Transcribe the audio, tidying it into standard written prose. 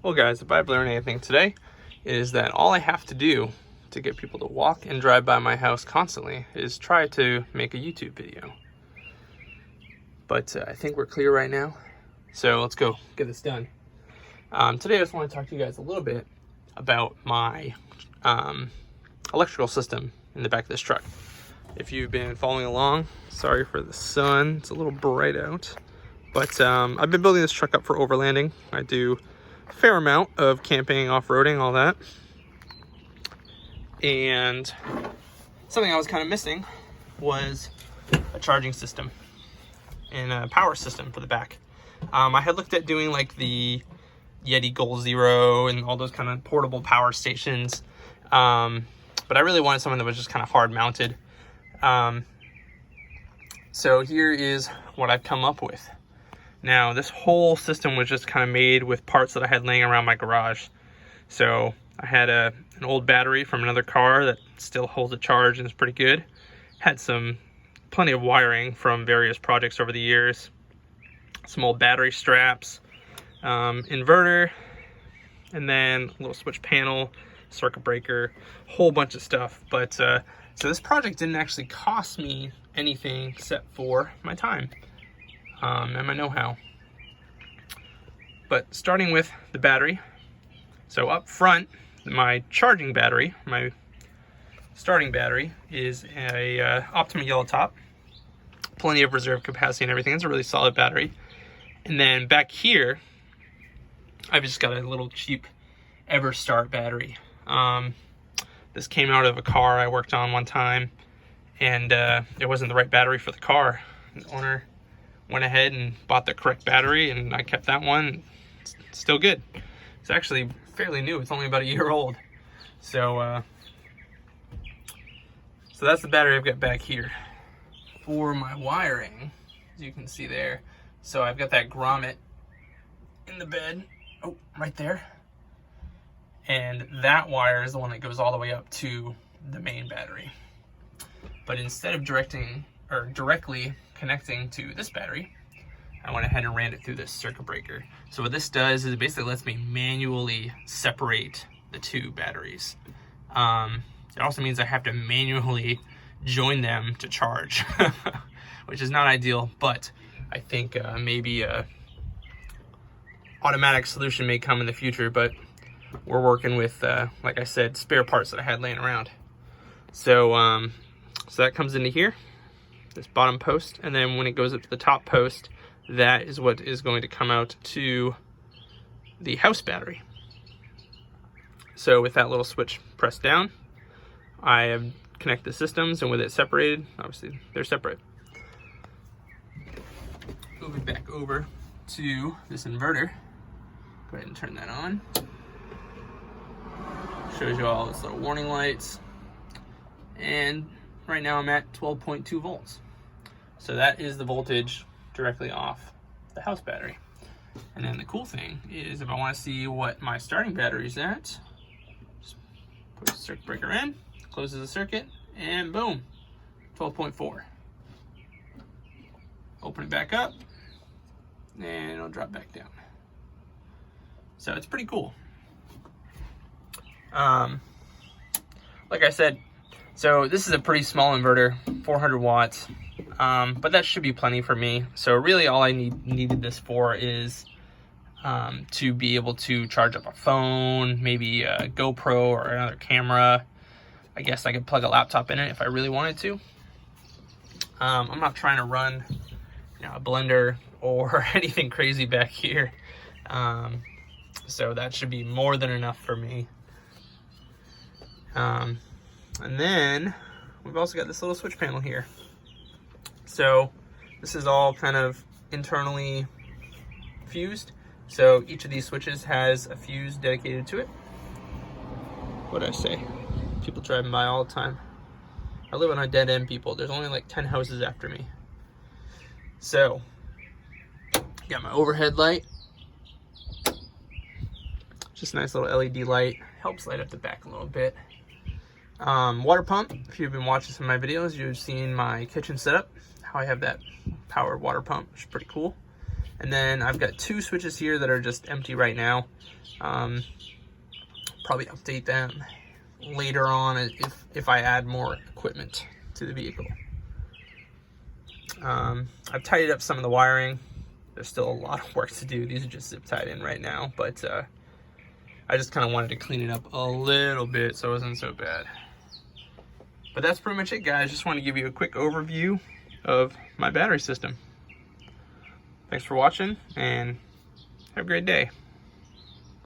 Well guys, if I've learned anything today, it is that all I have to do to get people to walk and drive by my house constantly is try to make a YouTube video. But I think we're clear right now, so let's go get this done. Today I just want to talk to you guys a little bit about my electrical system in the back of this truck. If you've been following along, sorry for the sun, it's a little bright out. But I've been building this truck up for overlanding. I do a fair amount of camping, off-roading, all that. And something I was kind of missing was a charging system and a power system for the back. I had looked at doing like the Yeti Goal Zero and all those kind of portable power stations. But I really wanted something that was just kind of hard mounted. So here is what I've come up with. Now, this whole system was just kind of made with parts that I had laying around my garage. So I had an old battery from another car that still holds a charge and is pretty good. Had plenty of wiring from various projects over the years. Some old battery straps, inverter, and then a little switch panel, circuit breaker, whole bunch of stuff. But so this project didn't actually cost me anything except for my time. And my know-how. But starting with the battery, so up front, my charging battery, my starting battery is a Optima yellow top, plenty of reserve capacity and everything. It's a really solid battery. And then back here, I've just got a little cheap EverStart battery. This came out of a car I worked on one time, and it wasn't the right battery for the car. The owner went ahead and bought the correct battery, and I kept that one. It's still good. It's actually fairly new. It's only about a year old. So that's the battery I've got back here. For my wiring, as you can see there, so I've got that grommet in the bed, right there. And that wire is the one that goes all the way up to the main battery. But instead of directly connecting to this battery, I went ahead and ran it through this circuit breaker. So what this does is it basically lets me manually separate the two batteries. It also means I have to manually join them to charge, which is not ideal, but I think maybe a automatic solution may come in the future, but we're working with, like I said, spare parts that I had laying around. So that comes into here, this bottom post, and then when it goes up to the top post, that is what is going to come out to the house battery. So with that little switch pressed down, I have connected the systems, and with it separated, obviously they're separate. Moving back over to this inverter, go ahead and turn that on. Shows you all its little warning lights, and right now I'm at 12.2 volts. So that is the voltage directly off the house battery. And then the cool thing is, if I want to see what my starting battery is at, just put the circuit breaker in, closes the circuit, and boom, 12.4. Open it back up, and it'll drop back down. So it's pretty cool. Like I said, so this is a pretty small inverter, 400 watts, but that should be plenty for me. So really all I needed this for is to be able to charge up a phone, maybe a GoPro or another camera. I guess I could plug a laptop in it if I really wanted to. I'm not trying to run a blender or anything crazy back here. So that should be more than enough for me. And then we've also got this little switch panel here. So this is all kind of internally fused. So each of these switches has a fuse dedicated to it. What did I say? People driving by all the time. I live on a dead end, people. There's only like 10 houses after me. So, got my overhead light. Just a nice little LED light. Helps light up the back a little bit. Water pump. If you've been watching some of my videos, you've seen my kitchen setup. How I have that powered water pump, which is pretty cool. And then I've got 2 switches here that are just empty right now. Probably update them later on if I add more equipment to the vehicle. I've tidied up some of the wiring. There's still a lot of work to do. These are just zip tied in right now, but I just kind of wanted to clean it up a little bit so it wasn't so bad. But that's pretty much it, guys. Just want to give you a quick overview of my battery system. Thanks for watching, and have a great day.